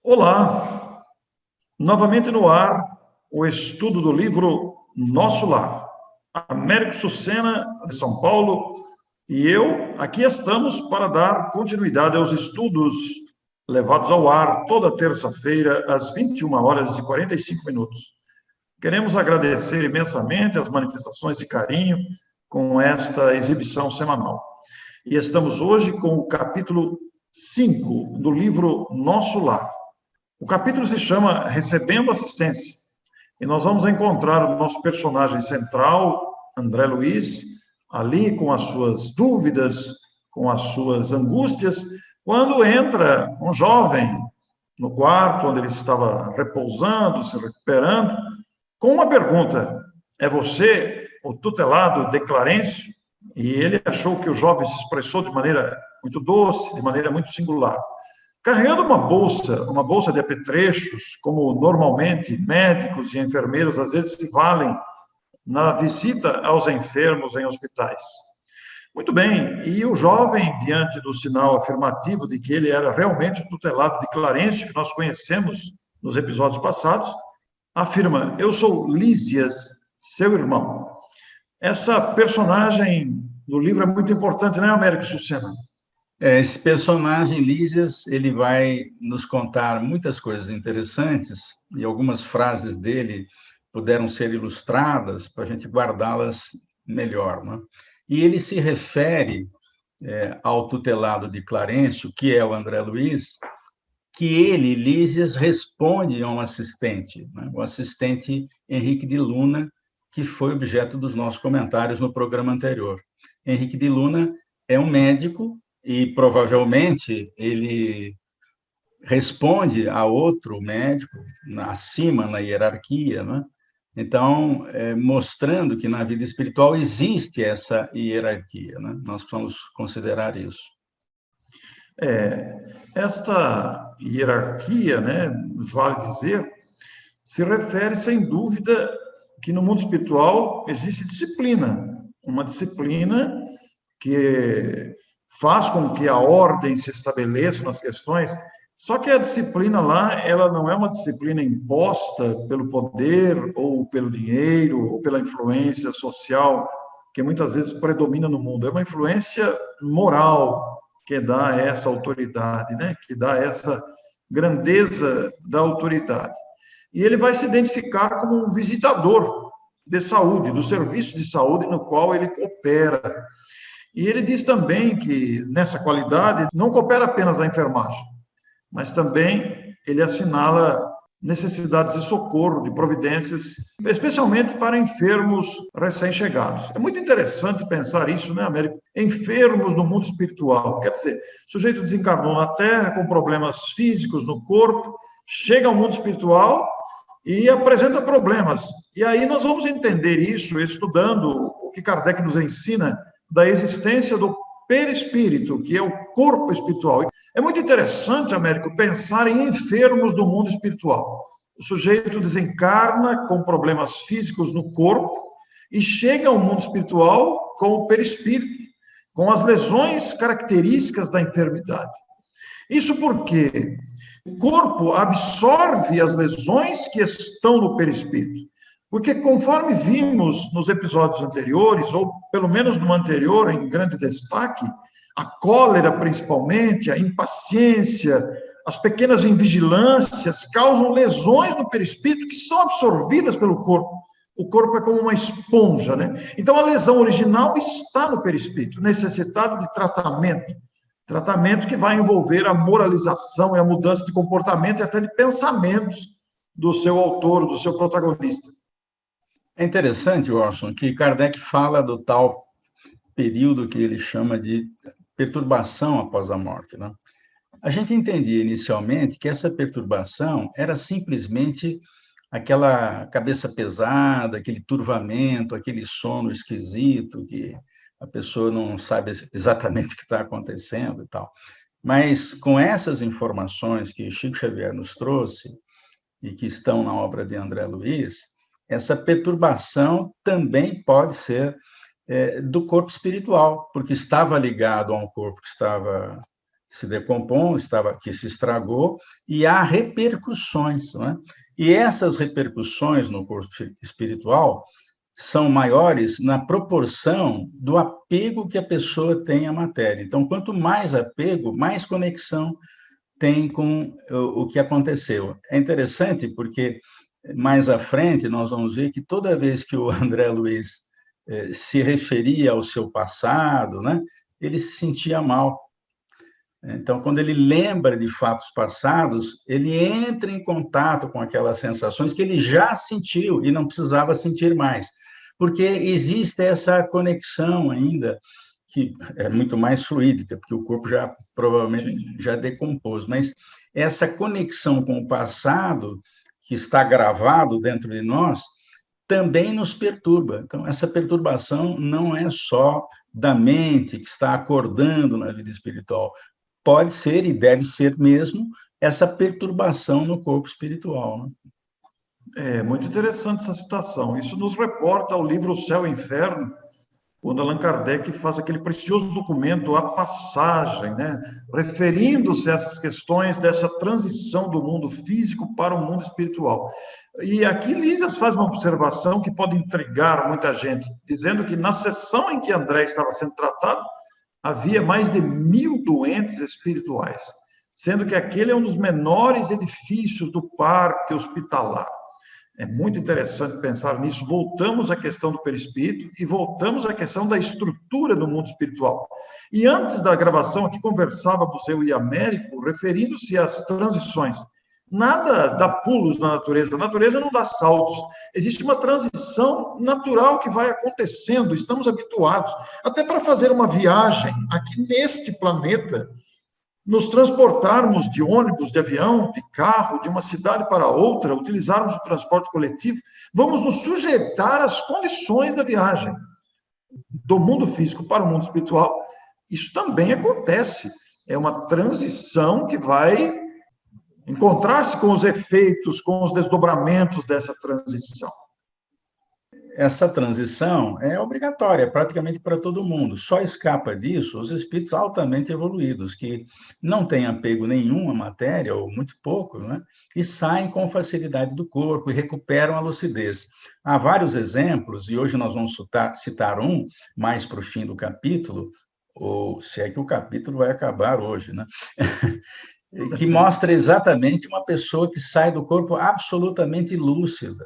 Olá, novamente no ar, o estudo do livro Nosso Lar. Américo Sucena, de São Paulo, e eu aqui estamos para dar continuidade aos estudos levados ao ar toda terça-feira, às 21 horas e 45 minutos. Queremos agradecer imensamente as manifestações de carinho com esta exibição semanal. E estamos hoje com o capítulo 5 do livro Nosso Lar. O capítulo se chama Recebendo Assistência, e nós vamos encontrar o nosso personagem central, André Luiz, ali com as suas dúvidas, com as suas angústias, quando entra um jovem no quarto onde ele estava repousando, se recuperando, com uma pergunta: é você o tutelado de Clarencio? E ele achou que o jovem se expressou de maneira muito doce, de maneira muito singular. Carregando uma bolsa de apetrechos, como normalmente médicos e enfermeiros às vezes se valem na visita aos enfermos em hospitais. Muito bem, e o jovem, diante do sinal afirmativo de que ele era realmente o tutelado de Clarencio, que nós conhecemos nos episódios passados, afirma: eu sou Lísias, seu irmão. Essa personagem do livro é muito importante, né, Américo Sucena? Esse personagem, Lísias, ele vai nos contar muitas coisas interessantes e algumas frases dele puderam ser ilustradas para a gente guardá-las melhor, né? E ele se refere ao tutelado de Clarencio, que é o André Luiz, que ele, Lísias, responde a um assistente, né? O assistente Henrique de Luna, que foi objeto dos nossos comentários no programa anterior. Henrique de Luna é um médico e provavelmente ele responde a outro médico acima na hierarquia, né? Então, mostrando que na vida espiritual existe essa hierarquia, né? Nós precisamos considerar isso. Esta hierarquia, né, vale dizer, se refere, sem dúvida, que no mundo espiritual existe disciplina, uma disciplina que faz com que a ordem se estabeleça nas questões. Só que a disciplina lá, ela não é uma disciplina imposta pelo poder, ou pelo dinheiro, ou pela influência social, que muitas vezes predomina no mundo. É uma influência moral que dá essa autoridade, né? Que dá essa grandeza da autoridade. E ele vai se identificar como um visitador de saúde, do serviço de saúde no qual ele opera. E ele diz também que, nessa qualidade, não coopera apenas na enfermagem, mas também ele assinala necessidades de socorro, de providências, especialmente para enfermos recém-chegados. É muito interessante pensar isso, né, Américo? Enfermos no mundo espiritual. Quer dizer, o sujeito desencarnou na Terra com problemas físicos no corpo, chega ao mundo espiritual e apresenta problemas. E aí nós vamos entender isso estudando o que Kardec nos ensina da existência do perispírito, que é o corpo espiritual. É muito interessante, Américo, pensar em enfermos do mundo espiritual. O sujeito desencarna com problemas físicos no corpo e chega ao mundo espiritual com o perispírito, com as lesões características da enfermidade. Isso porque o corpo absorve as lesões que estão no perispírito. Porque, conforme vimos nos episódios anteriores, ou pelo menos no anterior, em grande destaque, a cólera, principalmente, a impaciência, as pequenas invigilâncias causam lesões no perispírito que são absorvidas pelo corpo. O corpo é como uma esponja, né? Então, a lesão original está no perispírito, necessitada de tratamento. Tratamento que vai envolver a moralização e a mudança de comportamento e até de pensamentos do seu autor, do seu protagonista. É interessante, Orson, que Kardec fala do tal período que ele chama de perturbação após a morte, né? A gente entendia inicialmente que essa perturbação era simplesmente aquela cabeça pesada, aquele turvamento, aquele sono esquisito, que a pessoa não sabe exatamente o que está acontecendo e tal. Mas com essas informações que Chico Xavier nos trouxe e que estão na obra de André Luiz, essa perturbação também pode ser do corpo espiritual, porque estava ligado a um corpo que estava se decompôs, que se estragou, e há repercussões, não é? E essas repercussões no corpo espiritual são maiores na proporção do apego que a pessoa tem à matéria. Então, quanto mais apego, mais conexão tem com o que aconteceu. É interessante porque, mais à frente, nós vamos ver que toda vez que o André Luiz se referia ao seu passado, né, ele se sentia mal. Então, quando ele lembra de fatos passados, ele entra em contato com aquelas sensações que ele já sentiu e não precisava sentir mais, porque existe essa conexão ainda, que é muito mais fluídica, porque o corpo já provavelmente já decompôs, mas essa conexão com o passado, que está gravado dentro de nós, também nos perturba. Então, essa perturbação não é só da mente que está acordando na vida espiritual, pode ser e deve ser mesmo essa perturbação no corpo espiritual. Né? É muito interessante essa citação. Isso nos reporta ao livro O Céu e o Inferno, quando Allan Kardec faz aquele precioso documento, A Passagem, né? Referindo-se a essas questões dessa transição do mundo físico para o mundo espiritual. E aqui Lísias faz uma observação que pode intrigar muita gente, dizendo que na sessão em que André estava sendo tratado, havia mais de 1.000 doentes espirituais, sendo que aquele é um dos menores edifícios do parque hospitalar. É muito interessante pensar nisso. Voltamos à questão do perispírito e voltamos à questão da estrutura do mundo espiritual. E antes da gravação, aqui conversávamos eu e Américo, referindo-se às transições. Nada dá pulos na natureza, a natureza não dá saltos. Existe uma transição natural que vai acontecendo, estamos habituados. Até para fazer uma viagem aqui neste planeta, nos transportarmos de ônibus, de avião, de carro, de uma cidade para outra, utilizarmos o transporte coletivo, vamos nos sujeitar às condições da viagem, do mundo físico para o mundo espiritual. Isso também acontece. É uma transição que vai encontrar-se com os efeitos, com os desdobramentos dessa transição. Essa transição é obrigatória, praticamente para todo mundo. Só escapa disso os espíritos altamente evoluídos, que não têm apego nenhum à matéria, ou muito pouco, né? E saem com facilidade do corpo e recuperam a lucidez. Há vários exemplos, e hoje nós vamos citar um, mais para o fim do capítulo, ou se é que o capítulo vai acabar hoje, né? Que mostra exatamente uma pessoa que sai do corpo absolutamente lúcida.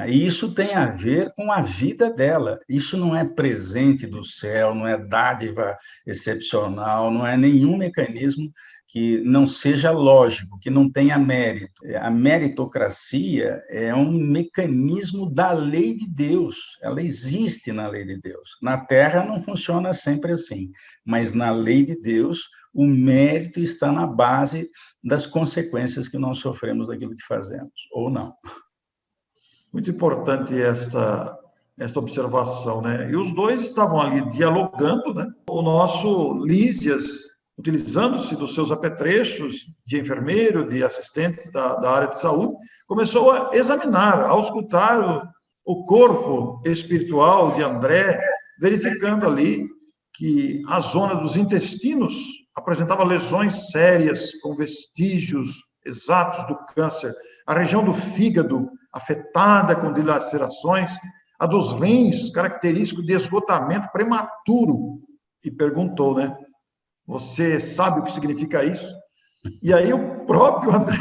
E isso tem a ver com a vida dela. Isso não é presente do céu, não é dádiva excepcional, não é nenhum mecanismo que não seja lógico, que não tenha mérito. A meritocracia é um mecanismo da lei de Deus, ela existe na lei de Deus. Na Terra não funciona sempre assim, mas na lei de Deus, o mérito está na base das consequências que nós sofremos daquilo que fazemos, ou não. Muito importante esta observação, né? E os dois estavam ali dialogando, né? O nosso Lísias, utilizando-se dos seus apetrechos de enfermeiro, de assistentes da área de saúde, começou a examinar, a auscultar o corpo espiritual de André, verificando ali que a zona dos intestinos apresentava lesões sérias, com vestígios exatos do câncer, a região do fígado afetada com dilacerações, a dos rins, característico de esgotamento prematuro. E perguntou, né? Você sabe o que significa isso? E aí o próprio André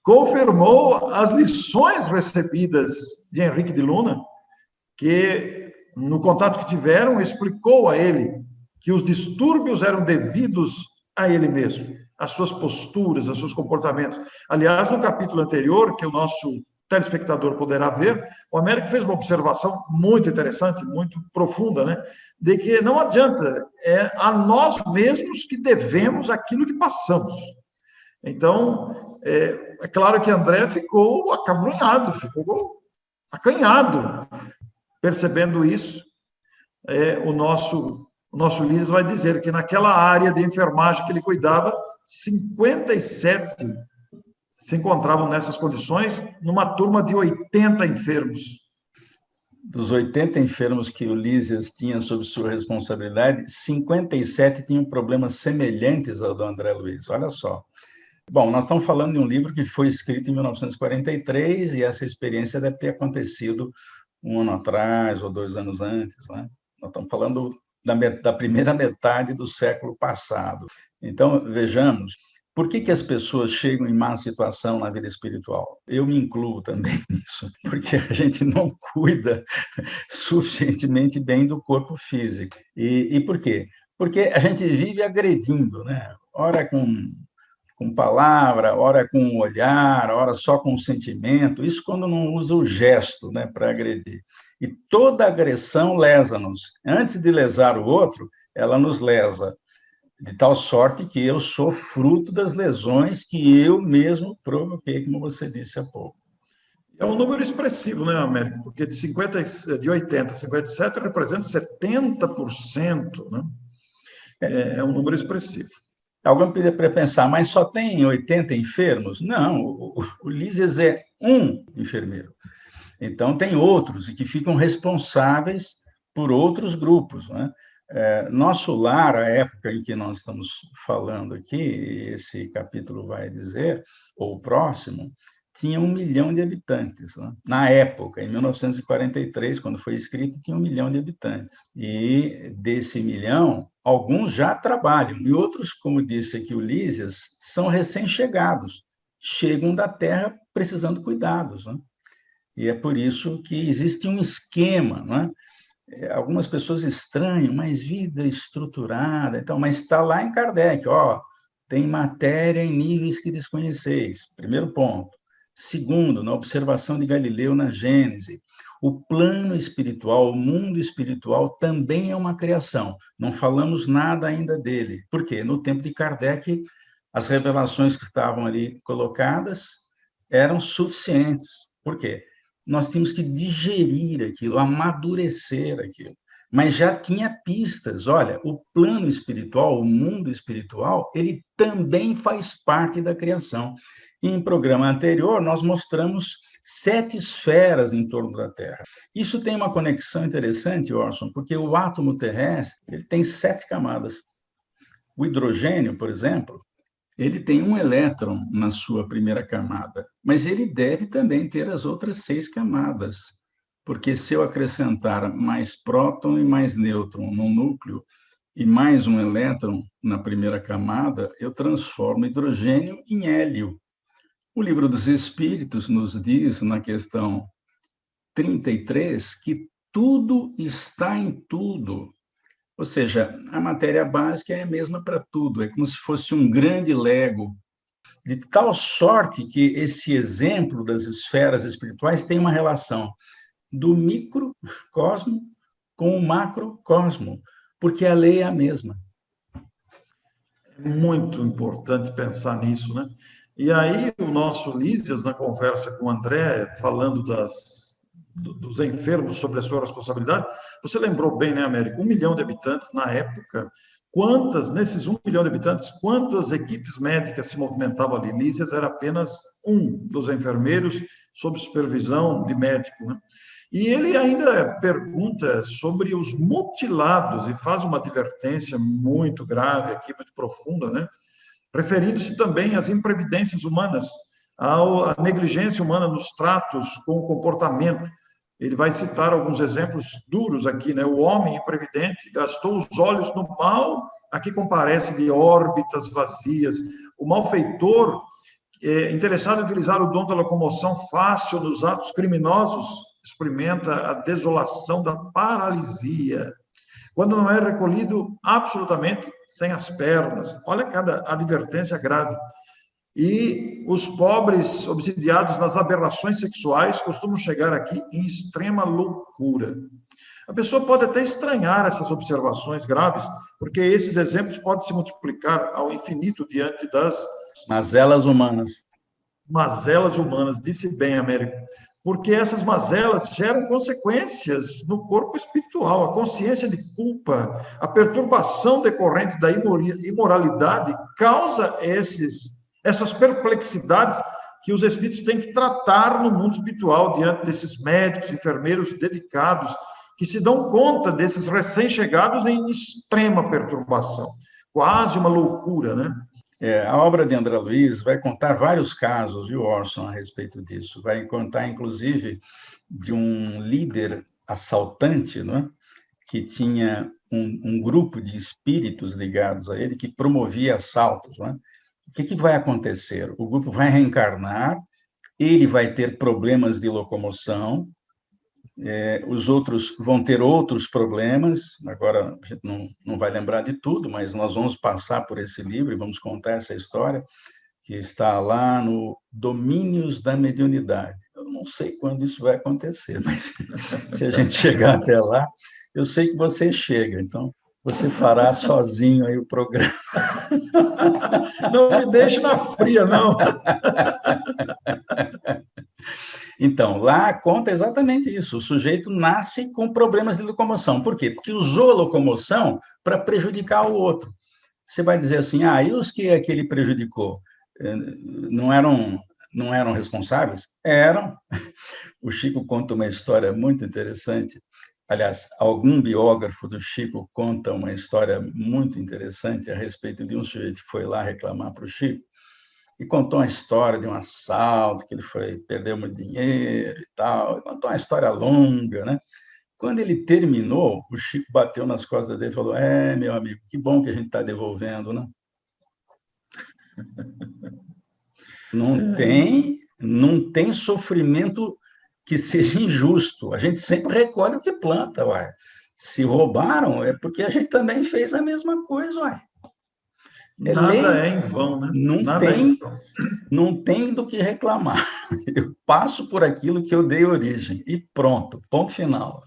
confirmou as lições recebidas de Henrique de Luna, que, no contato que tiveram, explicou a ele que os distúrbios eram devidos a ele mesmo, às suas posturas, aos seus comportamentos. Aliás, no capítulo anterior, que o nosso telespectador poderá ver, o Américo fez uma observação muito interessante, muito profunda, né? De que não adianta, é a nós mesmos que devemos aquilo que passamos. Então, é claro que André ficou acabrunhado, ficou acanhado, percebendo isso. O nosso Lísias vai dizer que naquela área de enfermagem que ele cuidava, 57 se encontravam nessas condições, numa turma de 80 enfermos. dos 80 enfermos que o Lísias tinha sob sua responsabilidade, 57 tinham problemas semelhantes ao do André Luiz. Olha só. Bom, nós estamos falando de um livro que foi escrito em 1943 e essa experiência deve ter acontecido um ano atrás ou 2 anos antes, né? Nós estamos falando da primeira metade do século passado. Então, vejamos, por que as pessoas chegam em má situação na vida espiritual? Eu me incluo também nisso, porque a gente não cuida suficientemente bem do corpo físico. E por quê? Porque a gente vive agredindo, né? Ora com palavra, ora com o olhar, ora só com o sentimento, isso quando não usa o gesto, né, para agredir. E toda agressão lesa-nos. Antes de lesar o outro, ela nos lesa, de tal sorte que eu sou fruto das lesões que eu mesmo provoquei, como você disse há pouco. É um número expressivo, né, Américo? Porque de 80 a 57 representa 70%, né? É um número expressivo. Alguém poderia pensar, mas só tem 80 enfermos? Não, o Lísias é um enfermeiro. Então, tem outros, e que ficam responsáveis por outros grupos, né? Nosso lar, a época em que nós estamos falando aqui, esse capítulo vai dizer, ou o próximo, tinha 1 milhão de habitantes, né? Na época, em 1943, quando foi escrito, tinha 1 milhão de habitantes. E desse 1 milhão, alguns já trabalham, e outros, como disse aqui o Lísias, são recém-chegados, chegam da terra precisando cuidados, né? E é por isso que existe um esquema, né? Algumas pessoas estranham, mas vida estruturada, então, mas está lá em Kardec, ó, tem matéria em níveis que desconheceis, primeiro ponto. Segundo, na observação de Galileu na Gênese, o plano espiritual, o mundo espiritual também é uma criação. Não falamos nada ainda dele. Por quê? No tempo de Kardec, as revelações que estavam ali colocadas eram suficientes. Por quê? Nós tínhamos que digerir aquilo, amadurecer aquilo. Mas já tinha pistas. Olha, o plano espiritual, o mundo espiritual, ele também faz parte da criação. Em programa anterior, nós mostramos 7 esferas em torno da Terra. Isso tem uma conexão interessante, Orson, porque o átomo terrestre ele tem 7 camadas. O hidrogênio, por exemplo, ele tem um elétron na sua primeira camada, mas ele deve também ter as outras 6 camadas, porque se eu acrescentar mais próton e mais nêutron no núcleo e mais um elétron na primeira camada, eu transformo hidrogênio em hélio. O Livro dos Espíritos nos diz, na questão 33, que tudo está em tudo. Ou seja, a matéria básica é a mesma para tudo, é como se fosse um grande Lego, de tal sorte que esse exemplo das esferas espirituais tem uma relação do microcosmo com o macrocosmo, porque a lei é a mesma. É muito importante pensar nisso, né? E aí o nosso Lísias, na conversa com o André, falando dos enfermos sobre a sua responsabilidade, você lembrou bem, né, América? 1 milhão de habitantes na época. Nesses 1 milhão de habitantes, quantas equipes médicas se movimentavam ali? Lísias era apenas um dos enfermeiros sob supervisão de médico, né? E ele ainda pergunta sobre os mutilados e faz uma advertência muito grave aqui, muito profunda, né? Referindo-se também às imprevidências humanas, à negligência humana nos tratos com o comportamento. Ele vai citar alguns exemplos duros aqui, né? O homem imprevidente gastou os olhos no mal a que comparece de órbitas vazias. O malfeitor, interessado em utilizar o dom da locomoção fácil nos atos criminosos, experimenta a desolação da paralisia. Quando não é recolhido absolutamente sem as pernas. Olha cada advertência grave. E os pobres, obsidiados nas aberrações sexuais, costumam chegar aqui em extrema loucura. A pessoa pode até estranhar essas observações graves, porque esses exemplos podem se multiplicar ao infinito diante das mazelas humanas. Mazelas humanas, disse bem, Américo, porque essas mazelas geram consequências no corpo espiritual, a consciência de culpa, a perturbação decorrente da imoralidade causa essas perplexidades que os espíritos têm que tratar no mundo espiritual, diante desses médicos, enfermeiros dedicados, que se dão conta desses recém-chegados em extrema perturbação, quase uma loucura, né? A obra de André Luiz vai contar vários casos, viu, Orson, a respeito disso. Vai contar, inclusive, de um líder assaltante, não é? Que tinha um grupo de espíritos ligados a ele que promovia assaltos. Não é? O que vai acontecer? O grupo vai reencarnar, ele vai ter problemas de locomoção, os outros vão ter outros problemas. Agora, a gente não vai lembrar de tudo, mas nós vamos passar por esse livro e vamos contar essa história, que está lá no Domínios da Mediunidade. Eu não sei quando isso vai acontecer, mas se a gente chegar até lá, eu sei que você chega, então você fará sozinho aí o programa. Não me deixe na fria, não. Então, lá conta exatamente isso. O sujeito nasce com problemas de locomoção. Por quê? Porque usou a locomoção para prejudicar o outro. Você vai dizer assim, e os que ele prejudicou? Não eram responsáveis? Eram. O Chico conta uma história muito interessante. Aliás, algum biógrafo do Chico conta uma história muito interessante a respeito de um sujeito que foi lá reclamar para o Chico e contou uma história de um assalto, que ele perdeu muito dinheiro e tal. Contou uma história longa, né? Quando ele terminou, o Chico bateu nas costas dele e falou: meu amigo, que bom que a gente está devolvendo, né? Não tem sofrimento que seja injusto. A gente sempre recolhe o que planta, uai. Se roubaram, é porque a gente também fez a mesma coisa, uai. Nada é em vão, né? Não tem do que reclamar. Eu passo por aquilo que eu dei origem e pronto, ponto final.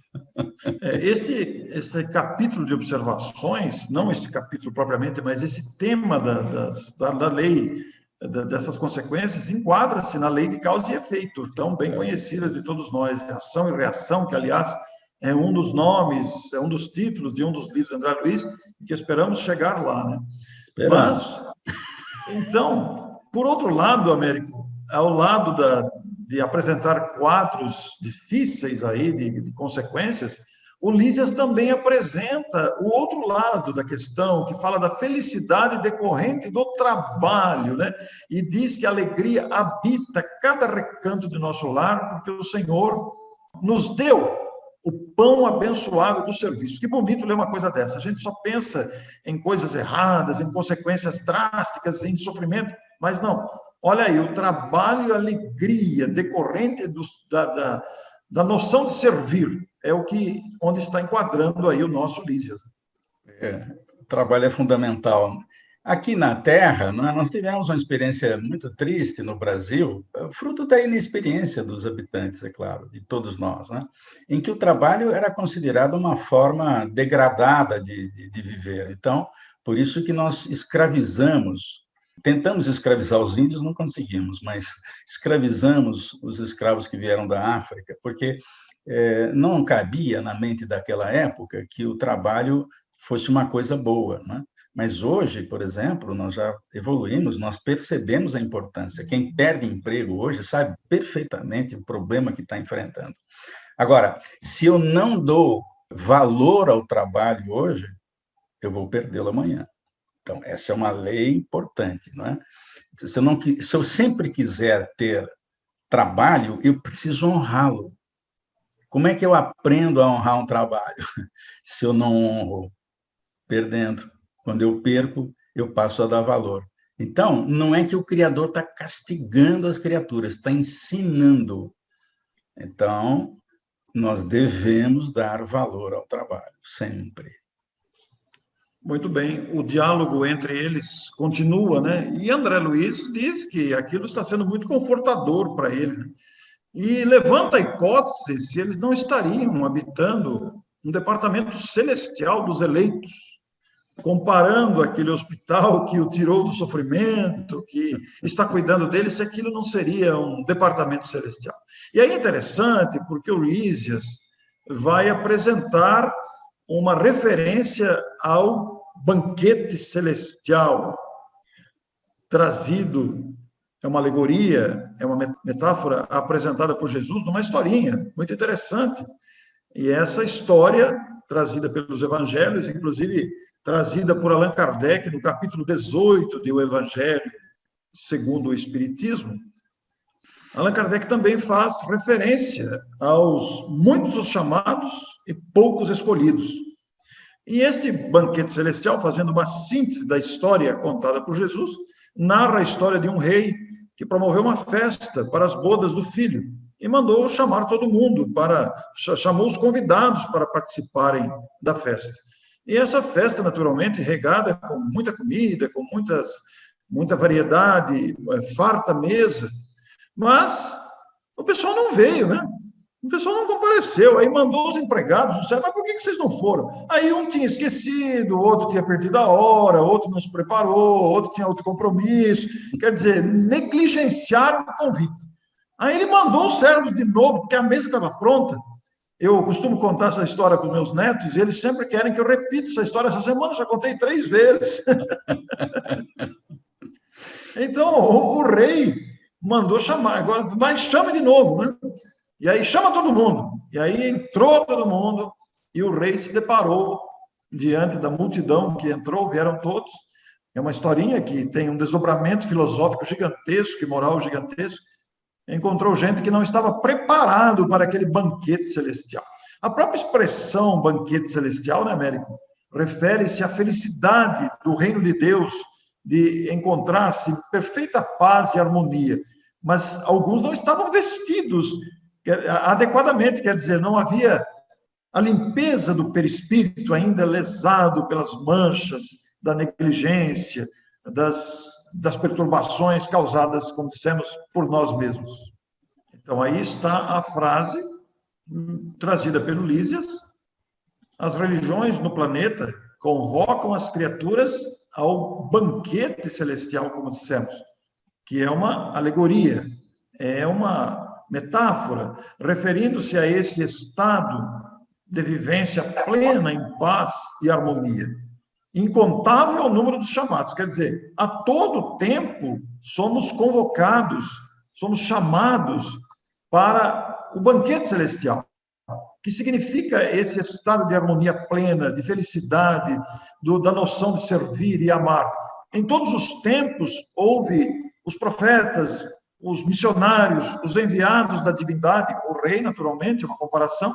Este capítulo de observações, não esse capítulo propriamente, mas esse tema da lei, dessas consequências, enquadra-se na lei de causa e efeito, tão bem conhecida de todos nós, ação e reação, que, aliás, é um dos nomes, é um dos títulos de um dos livros de André Luiz, que esperamos chegar lá, né? Mas, então, por outro lado, Américo, ao lado de apresentar quadros difíceis aí, de consequências, o Lísias também apresenta o outro lado da questão, que fala da felicidade decorrente do trabalho, né? E diz que a alegria habita cada recanto do nosso lar, porque o Senhor nos deu o pão abençoado do serviço. Que bonito ler uma coisa dessa. A gente só pensa em coisas erradas, em consequências drásticas, em sofrimento, mas não. Olha aí, o trabalho e a alegria decorrente da noção de servir é onde está enquadrando aí o nosso Lísias. O trabalho é fundamental. Aqui na Terra, nós tivemos uma experiência muito triste no Brasil, fruto da inexperiência dos habitantes, é claro, de todos nós, né? Em que o trabalho era considerado uma forma degradada de viver. Então, por isso que nós tentamos escravizar os índios, não conseguimos, mas escravizamos os escravos que vieram da África, porque não cabia na mente daquela época que o trabalho fosse uma coisa boa, né? Mas hoje, por exemplo, nós já evoluímos, nós percebemos a importância. Quem perde emprego hoje sabe perfeitamente o problema que está enfrentando. Agora, se eu não dou valor ao trabalho hoje, eu vou perdê-lo amanhã. Então, essa é uma lei importante, não é? Se eu sempre quiser ter trabalho, eu preciso honrá-lo. Como é que eu aprendo a honrar um trabalho? Se eu não honro, perdendo. Quando eu perco, eu passo a dar valor. Então, não é que o Criador está castigando as criaturas, está ensinando. Então, nós devemos dar valor ao trabalho, sempre. Muito bem, o diálogo entre eles continua, né? E André Luiz diz que aquilo está sendo muito confortador para ele, né? E levanta a hipótese se eles não estariam habitando um departamento celestial dos eleitos, comparando aquele hospital que o tirou do sofrimento, que está cuidando dele, se aquilo não seria um departamento celestial. E é interessante porque o Lísias vai apresentar uma referência ao banquete celestial trazido é uma alegoria, é uma metáfora apresentada por Jesus numa historinha muito interessante. E essa história, trazida pelos evangelhos, inclusive trazida por Allan Kardec no capítulo 18 do Evangelho segundo o Espiritismo, Allan Kardec também faz referência aos muitos os chamados e poucos escolhidos. E este banquete celestial, fazendo uma síntese da história contada por Jesus, narra a história de um rei que promoveu uma festa para as bodas do filho e mandou chamar todo mundo, chamou os convidados para participarem da festa. E essa festa, naturalmente, regada com muita comida, com muita variedade, farta mesa, mas o pessoal não veio, né? O pessoal não compareceu, aí mandou os empregados, disse, mas por que vocês não foram? Aí um tinha esquecido, outro tinha perdido a hora, outro não se preparou, outro tinha outro compromisso, quer dizer, negligenciaram o convite. Aí ele mandou os servos de novo, porque a mesa estava pronta. Eu costumo contar essa história para os meus netos, e eles sempre querem que eu repita essa história. Essa semana eu já contei 3 vezes. Então, o rei mandou chamar, agora, mas chame de novo, né? E aí chama todo mundo. E aí entrou todo mundo, e o rei se deparou diante da multidão que entrou, vieram todos. É uma historinha que tem um desdobramento filosófico gigantesco e moral gigantesco. Encontrou gente que não estava preparado para aquele banquete celestial. A própria expressão banquete celestial, né, Américo, refere-se à felicidade do reino de Deus, de encontrar-se em perfeita paz e harmonia. Mas alguns não estavam vestidos adequadamente, quer dizer, não havia a limpeza do perispírito ainda lesado pelas manchas da negligência, das perturbações causadas, como dissemos, por nós mesmos. Então, aí está a frase trazida pelo Lísias: as religiões no planeta convocam as criaturas ao banquete celestial, como dissemos, que é uma alegoria, é uma metáfora, referindo-se a esse estado de vivência plena, em paz e harmonia. Incontável é o número dos chamados, quer dizer, a todo tempo somos convocados, somos chamados para o banquete celestial, que significa esse estado de harmonia plena, de felicidade, da noção de servir e amar. Em todos os tempos houve os profetas, os missionários, os enviados da divindade, o rei, naturalmente, é uma comparação,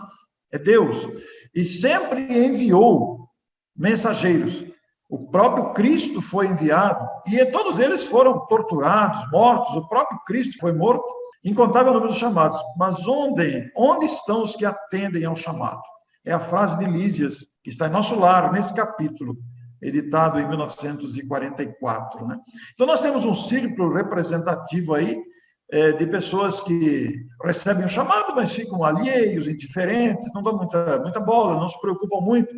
é Deus, e sempre enviou mensageiros. O próprio Cristo foi enviado, e todos eles foram torturados, mortos, o próprio Cristo foi morto, incontável número de chamados. Mas onde estão os que atendem ao chamado? É a frase de Lísias, que está em nosso lar, nesse capítulo, editado em 1944. Né? Então, nós temos um círculo representativo aí, de pessoas que recebem o chamado, mas ficam alheios, indiferentes, não dão muita bola, não se preocupam muito.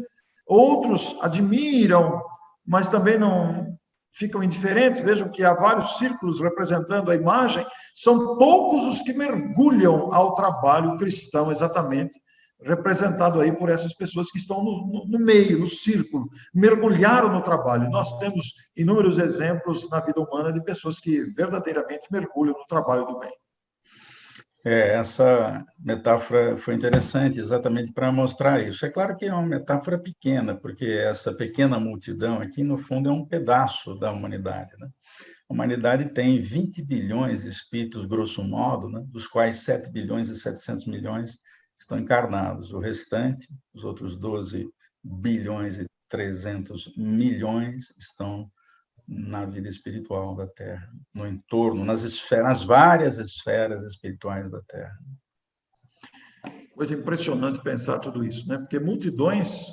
Outros admiram, mas também não ficam indiferentes. Vejam que há vários círculos representando a imagem. São poucos os que mergulham ao trabalho cristão, exatamente, representado aí por essas pessoas que estão no meio, no círculo, mergulharam no trabalho. Nós temos inúmeros exemplos na vida humana de pessoas que verdadeiramente mergulham no trabalho do bem. Essa metáfora foi interessante exatamente para mostrar isso. É claro que é uma metáfora pequena, porque essa pequena multidão aqui, no fundo, é um pedaço da humanidade, né? A humanidade tem 20 bilhões de espíritos, grosso modo, né? Dos quais 7 bilhões e 700 milhões estão encarnados. O restante, os outros 12 bilhões e 300 milhões, estão na vida espiritual da Terra, no entorno, nas esferas, nas várias esferas espirituais da Terra. Coisa impressionante pensar tudo isso, né? Porque multidões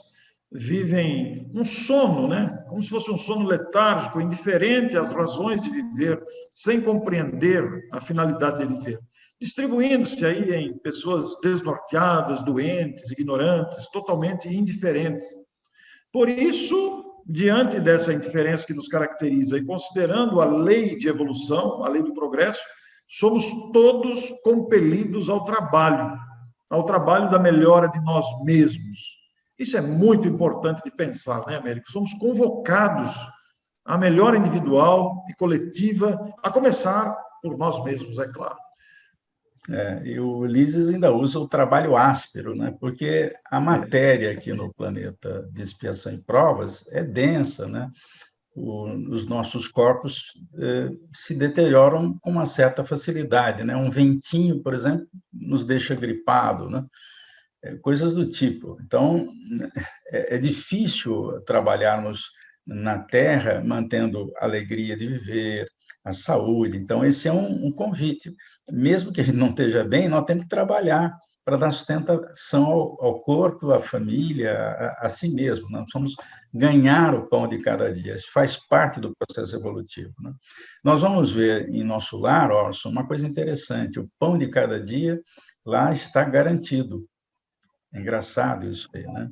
vivem um sono, né? Como se fosse um sono letárgico, indiferente às razões de viver, sem compreender a finalidade de viver, distribuindo-se aí em pessoas desnorteadas, doentes, ignorantes, totalmente indiferentes. Por isso, diante dessa indiferença que nos caracteriza e considerando a lei de evolução, a lei do progresso, somos todos compelidos ao trabalho da melhora de nós mesmos. Isso é muito importante de pensar, né, Américo? Somos convocados à melhora individual e coletiva, a começar por nós mesmos, é claro. E o Ulisses ainda usa o trabalho áspero, né? Porque a matéria aqui no planeta de expiação e provas é densa, né? Os nossos corpos se deterioram com uma certa facilidade, né? Um ventinho, por exemplo, nos deixa gripado, né? Coisas do tipo. Então, é difícil trabalharmos na Terra mantendo a alegria de viver, a saúde. Então, esse é um convite. Mesmo que a gente não esteja bem, nós temos que trabalhar para dar sustentação ao corpo, à família, a si mesmo. Nós vamos ganhar o pão de cada dia. Isso faz parte do processo evolutivo, né? Nós vamos ver em nosso lar, Orson, uma coisa interessante. O pão de cada dia lá está garantido. É engraçado isso aí, né?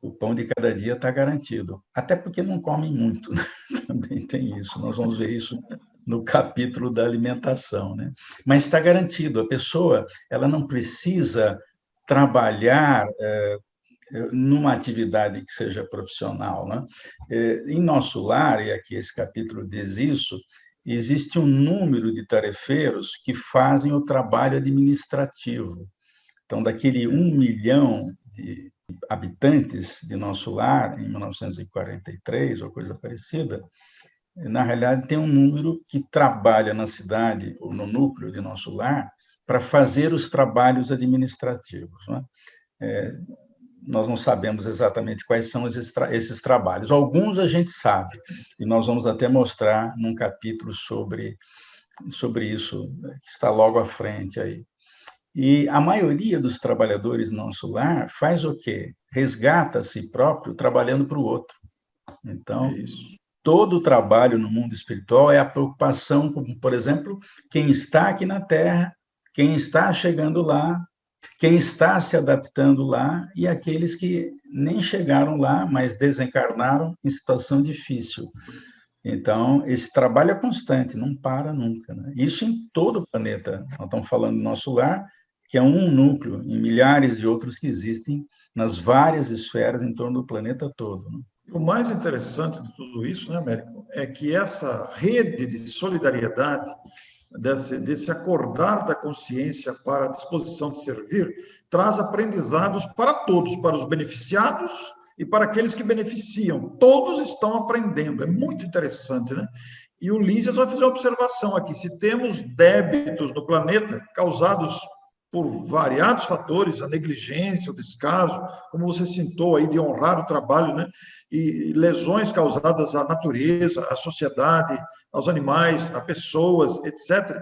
O pão de cada dia está garantido. Até porque não comem muito, né? Também tem isso. Nós vamos ver isso no capítulo da alimentação, né? Mas está garantido. A pessoa, ela não precisa trabalhar numa atividade que seja profissional, né? Em nosso lar, e aqui esse capítulo diz isso, existe um número de tarefeiros que fazem o trabalho administrativo. Então, daquele 1 milhão de habitantes de nosso lar, em 1943, ou coisa parecida, na realidade tem um número que trabalha na cidade, ou no núcleo de nosso lar, para fazer os trabalhos administrativos, né? Nós não sabemos exatamente quais são esses trabalhos. Alguns a gente sabe, e nós vamos até mostrar num capítulo sobre isso, que está logo à frente aí. E a maioria dos trabalhadores no nosso lar faz o quê? Resgata a si próprio trabalhando para o outro. Então, todo o trabalho no mundo espiritual é a preocupação com, por exemplo, quem está aqui na Terra, quem está chegando lá, quem está se adaptando lá e aqueles que nem chegaram lá, mas desencarnaram em situação difícil. Então, esse trabalho é constante, não para nunca, né? Isso em todo o planeta. Nós estamos falando do nosso lar, que é um núcleo, em milhares de outros que existem nas várias esferas em torno do planeta todo, né? O mais interessante de tudo isso, né, Américo, é que essa rede de solidariedade, desse acordar da consciência para a disposição de servir, traz aprendizados para todos, para os beneficiados e para aqueles que beneficiam. Todos estão aprendendo, é muito interessante, né? E o Lísias vai fazer uma observação aqui: se temos débitos no planeta causados por variados fatores, a negligência, o descaso, como você citou aí, de honrar o trabalho, né? E lesões causadas à natureza, à sociedade, aos animais, a pessoas, etc.,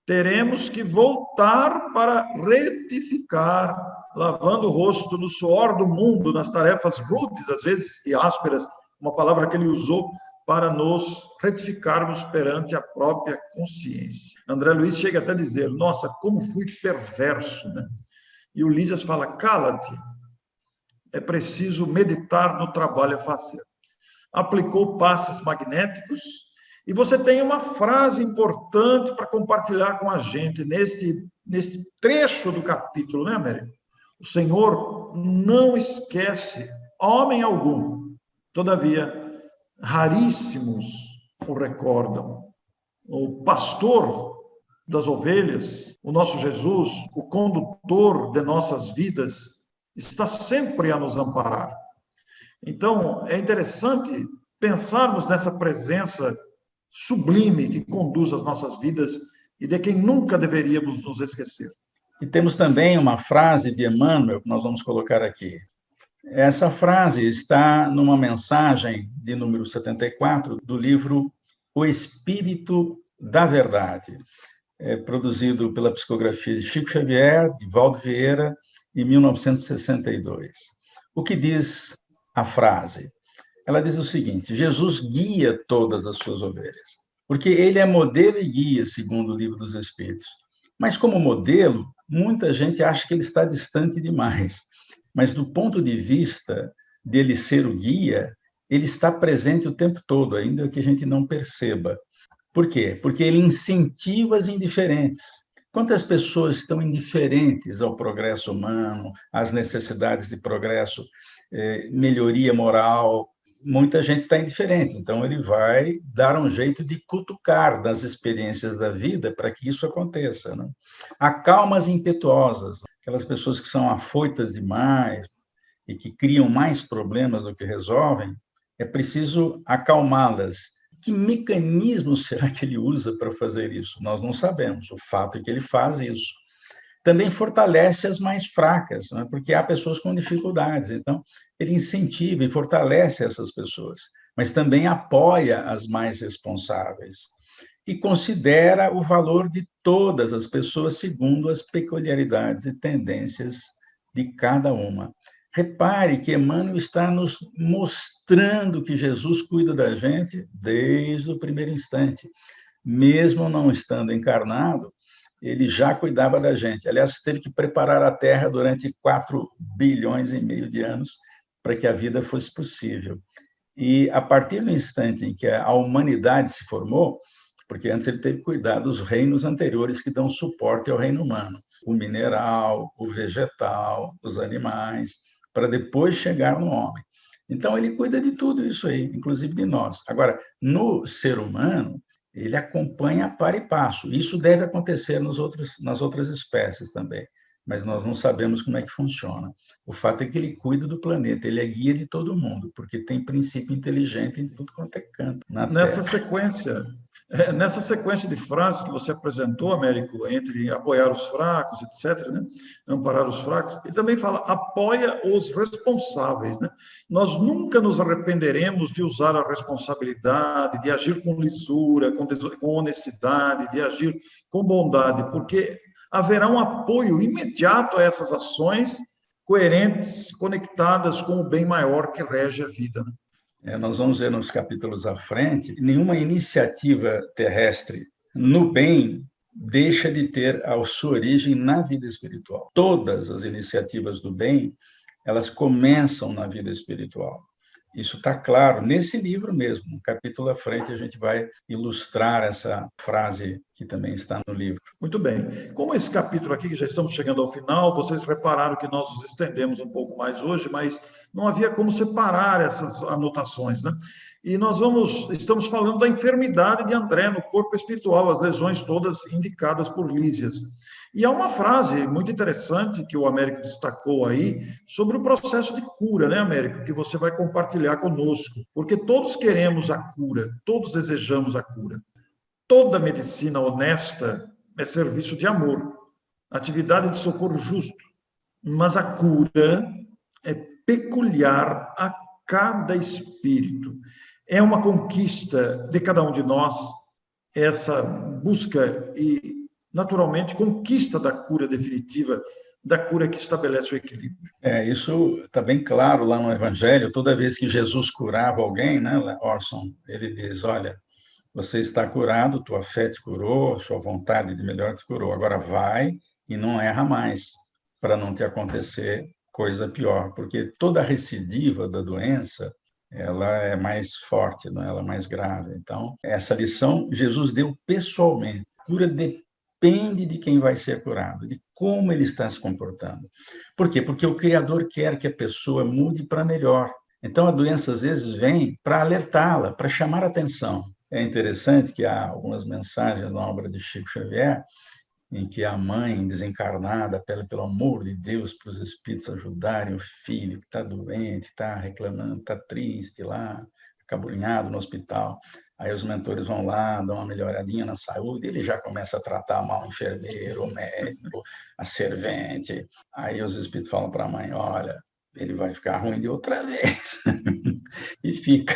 teremos que voltar para retificar, lavando o rosto no suor do mundo, nas tarefas rudes, às vezes, e ásperas, uma palavra que ele usou, para nos retificarmos perante a própria consciência. André Luiz chega até a dizer: nossa, como fui perverso, né? E o Lísias fala: cala-te, é preciso meditar no trabalho a fazer. Aplicou passes magnéticos, e você tem uma frase importante para compartilhar com a gente nesse trecho do capítulo, né, Américo? O Senhor não esquece homem algum, todavia, raríssimos o recordam. O pastor das ovelhas, o nosso Jesus, o condutor de nossas vidas, está sempre a nos amparar. Então, é interessante pensarmos nessa presença sublime que conduz as nossas vidas e de quem nunca deveríamos nos esquecer. E temos também uma frase de Emmanuel que nós vamos colocar aqui. Essa frase está numa mensagem de número 74 do livro O Espírito da Verdade, produzido pela psicografia de Chico Xavier, de Valdo Vieira, em 1962. O que diz a frase? Ela diz o seguinte: Jesus guia todas as suas ovelhas, porque ele é modelo e guia, segundo o Livro dos Espíritos. Mas, como modelo, muita gente acha que ele está distante demais. Mas, do ponto de vista dele ser o guia, ele está presente o tempo todo, ainda que a gente não perceba. Por quê? Porque ele incentiva as indiferentes. Quantas pessoas estão indiferentes ao progresso humano, às necessidades de progresso, melhoria moral, muita gente está indiferente, então ele vai dar um jeito de cutucar das experiências da vida para que isso aconteça, né? Acalma as impetuosas, aquelas pessoas que são afoitas demais e que criam mais problemas do que resolvem, é preciso acalmá-las. Que mecanismo será que ele usa para fazer isso? Nós não sabemos, o fato é que ele faz isso. Também fortalece as mais fracas, né? Porque há pessoas com dificuldades. Então, ele incentiva e fortalece essas pessoas, mas também apoia as mais responsáveis e considera o valor de todas as pessoas segundo as peculiaridades e tendências de cada uma. Repare que Emmanuel está nos mostrando que Jesus cuida da gente desde o primeiro instante. Mesmo não estando encarnado, ele já cuidava da gente. Aliás, teve que preparar a Terra durante 4,5 bilhões de anos para que a vida fosse possível. E a partir do instante em que a humanidade se formou, porque antes ele teve que cuidar dos reinos anteriores que dão suporte ao reino humano, o mineral, o vegetal, os animais, para depois chegar no homem. Então, ele cuida de tudo isso aí, inclusive de nós. Agora, no ser humano, ele acompanha para e passo. Isso deve acontecer nas outras espécies também, mas nós não sabemos como é que funciona. O fato é que ele cuida do planeta, ele é guia de todo mundo, porque tem princípio inteligente em tudo quanto é canto na Nessa Terra. sequência, nessa sequência de frases que você apresentou, Américo, entre apoiar os fracos, etc., né? Amparar os fracos, ele também fala, apoia os responsáveis. Né? Nós nunca nos arrependeremos de usar a responsabilidade, de agir com lisura, com honestidade, de agir com bondade, porque haverá um apoio imediato a essas ações coerentes, conectadas com o bem maior que rege a vida. Né? Nós vamos ver nos capítulos à frente, nenhuma iniciativa terrestre no bem deixa de ter a sua origem na vida espiritual. Todas as iniciativas do bem, elas começam na vida espiritual. Isso está claro nesse livro mesmo. No capítulo à frente, a gente vai ilustrar essa frase que também está no livro. Muito bem. Como esse capítulo aqui, que já estamos chegando ao final, vocês repararam que nós nos estendemos um pouco mais hoje, mas não havia como separar essas anotações, né? E estamos falando da enfermidade de André no corpo espiritual, as lesões todas indicadas por Lísias. E há uma frase muito interessante que o Américo destacou aí sobre o processo de cura, né, Américo, que você vai compartilhar conosco, porque todos queremos a cura, todos desejamos a cura. Toda medicina honesta é serviço de amor, atividade de socorro justo, mas a cura é peculiar a cada espírito. É uma conquista de cada um de nós, essa busca e, naturalmente, conquista da cura definitiva, da cura que estabelece o equilíbrio. Isso está bem claro lá no Evangelho. Toda vez que Jesus curava alguém, né, Orson, ele diz, olha, você está curado, tua fé te curou, sua vontade de melhor te curou. Agora vai e não erra mais, para não te acontecer coisa pior, porque toda recidiva da doença, ela é mais forte, não é? Ela é mais grave. Então, essa lição Jesus deu pessoalmente. A cura depende de quem vai ser curado, de como ele está se comportando. Por quê? Porque o Criador quer que a pessoa mude para melhor. Então, a doença, às vezes, vem para alertá-la, para chamar a atenção. É interessante que há algumas mensagens na obra de Chico Xavier em que a mãe desencarnada apela pelo amor de Deus para os espíritos ajudarem o filho que está doente, está reclamando, está triste lá, acabrunhado no hospital. Aí os mentores vão lá, dão uma melhoradinha na saúde, ele já começa a tratar mal o enfermeiro, o médico, a servente. Aí os espíritos falam para a mãe, olha, ele vai ficar ruim de outra vez. E fica.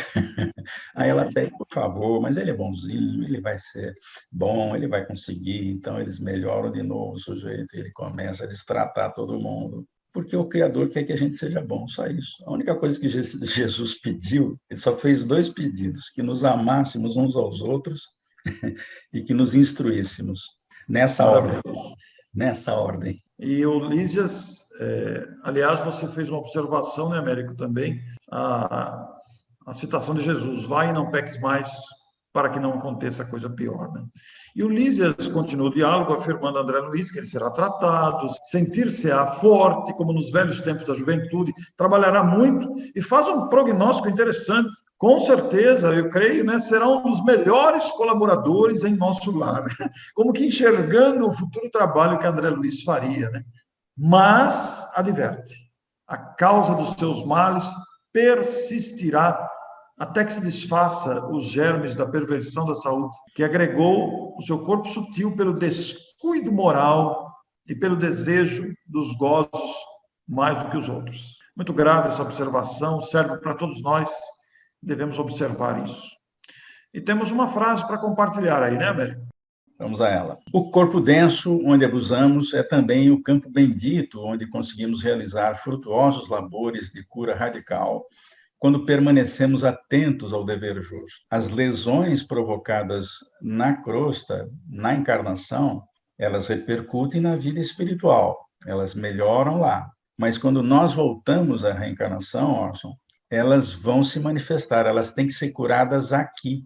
Aí ela pede, por favor, mas ele é bonzinho, ele vai ser bom, ele vai conseguir. Então, eles melhoram de novo o sujeito, ele começa a destratar todo mundo. Porque o Criador quer que a gente seja bom, só isso. A única coisa que Jesus pediu, ele só fez 2 pedidos, que nos amássemos uns aos outros e que nos instruíssemos. Nessa ordem. Nessa ordem. E o Lísias, aliás, você fez uma observação, né, Américo, também, a citação de Jesus, vai e não peques mais, para que não aconteça coisa pior, né? E o Lísias continua o diálogo, afirmando a André Luiz que ele será tratado, sentir-se-á forte, como nos velhos tempos da juventude, trabalhará muito e faz um prognóstico interessante. Com certeza, eu creio, né, será um dos melhores colaboradores em nosso lar, como que enxergando o futuro trabalho que André Luiz faria, né? Mas, adverte, a causa dos seus males persistirá até que se desfaça os germes da perversão da saúde, que agregou o seu corpo sutil pelo descuido moral e pelo desejo dos gozos mais do que os outros. Muito grave essa observação, serve para todos nós, devemos observar isso. E temos uma frase para compartilhar aí, né, Américo? Vamos a ela. O corpo denso, onde abusamos, é também o campo bendito, onde conseguimos realizar frutuosos labores de cura radical, quando permanecemos atentos ao dever justo. As lesões provocadas na crosta, na encarnação, elas repercutem na vida espiritual, elas melhoram lá. Mas quando nós voltamos à reencarnação, Orson, elas vão se manifestar, elas têm que ser curadas aqui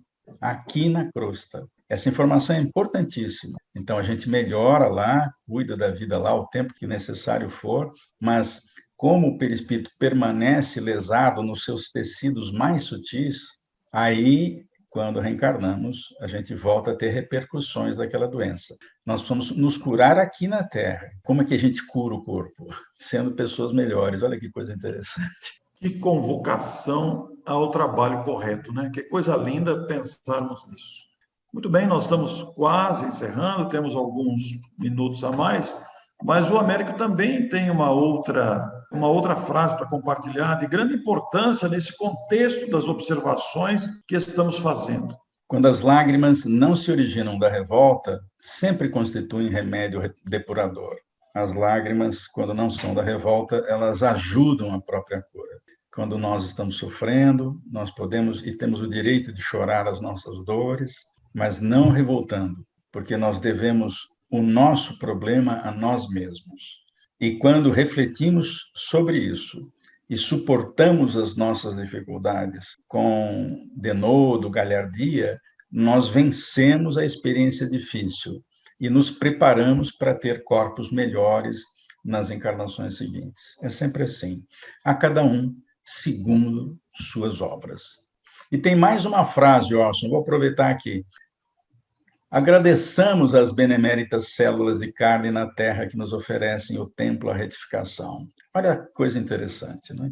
na crosta. Essa informação é importantíssima. Então, a gente melhora lá, cuida da vida lá o tempo que necessário for, mas como o perispírito permanece lesado nos seus tecidos mais sutis, aí, quando reencarnamos, a gente volta a ter repercussões daquela doença. Nós vamos nos curar aqui na Terra. Como é que a gente cura o corpo? Sendo pessoas melhores. Olha que coisa interessante. Que convocação ao trabalho correto, né? Que coisa linda pensarmos nisso. Muito bem, nós estamos quase encerrando, temos alguns minutos a mais, mas o Américo também tem uma outra frase para compartilhar de grande importância nesse contexto das observações que estamos fazendo. Quando as lágrimas não se originam da revolta, sempre constituem remédio depurador. As lágrimas, quando não são da revolta, elas ajudam a própria cura. Quando nós estamos sofrendo, nós podemos e temos o direito de chorar as nossas dores, mas não revoltando, porque nós devemos o nosso problema a nós mesmos. E quando refletimos sobre isso e suportamos as nossas dificuldades com denodo, galhardia, nós vencemos a experiência difícil e nos preparamos para ter corpos melhores nas encarnações seguintes. É sempre assim. A cada um segundo suas obras. E tem mais uma frase, Orson, vou aproveitar aqui. Agradeçamos as beneméritas células de carne na terra que nos oferecem o templo à retificação. Olha que coisa interessante, né?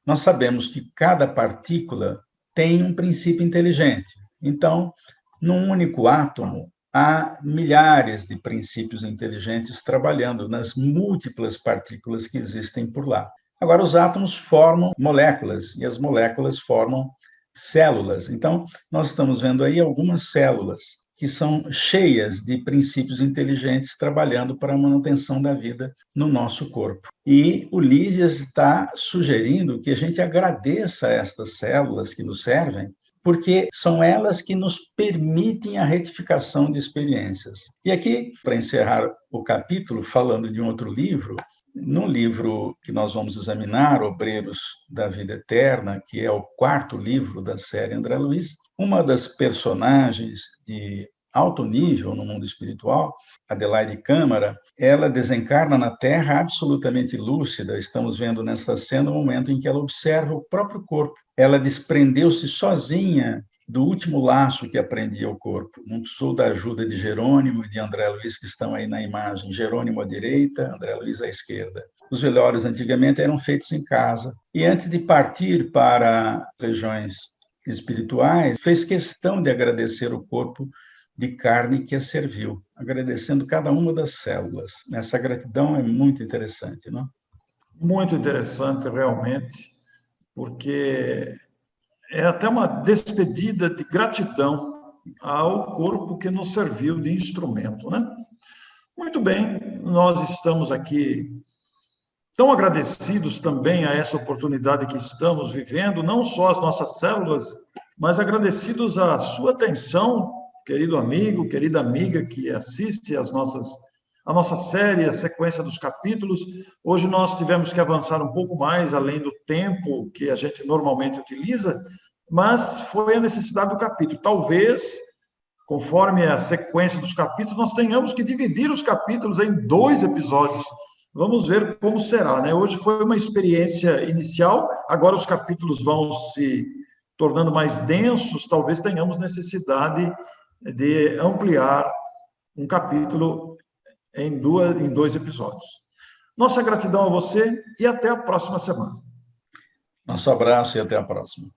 Nós sabemos que cada partícula tem um princípio inteligente. Então, num único átomo, há milhares de princípios inteligentes trabalhando nas múltiplas partículas que existem por lá. Agora, os átomos formam moléculas e as moléculas formam células. Então, nós estamos vendo aí algumas células que são cheias de princípios inteligentes trabalhando para a manutenção da vida no nosso corpo. E o Lísias está sugerindo que a gente agradeça a estas células que nos servem, porque são elas que nos permitem a retificação de experiências. E aqui, para encerrar o capítulo, falando de um outro livro, num livro que nós vamos examinar, Obreiros da Vida Eterna, que é o 4º livro da série André Luiz, uma das personagens de alto nível no mundo espiritual, Adelaide Câmara, ela desencarna na Terra absolutamente lúcida. Estamos vendo nesta cena o momento em que ela observa o próprio corpo. Ela desprendeu-se sozinha do último laço que aprendia o corpo. Não precisou da ajuda de Jerônimo e de André Luiz, que estão aí na imagem. Jerônimo à direita, André Luiz à esquerda. Os velórios antigamente eram feitos em casa. E antes de partir para regiões espirituais, fez questão de agradecer o corpo de carne que a serviu, agradecendo cada uma das células. Essa gratidão é muito interessante, não? Muito interessante, realmente, porque é até uma despedida de gratidão ao corpo que nos serviu de instrumento, né? Muito bem, nós estamos aqui tão agradecidos também a essa oportunidade que estamos vivendo, não só as nossas células, mas agradecidos à sua atenção, querido amigo, querida amiga que assiste a nossa série, a sequência dos capítulos. Hoje nós tivemos que avançar um pouco mais, além do tempo que a gente normalmente utiliza, mas foi a necessidade do capítulo. Talvez, conforme a sequência dos capítulos, nós tenhamos que dividir os capítulos em 2 episódios. Vamos ver como será, né? Hoje foi uma experiência inicial, agora os capítulos vão se tornando mais densos, talvez tenhamos necessidade de ampliar um capítulo em 2 episódios. Nossa gratidão a você e até a próxima semana. Nosso abraço e até a próxima.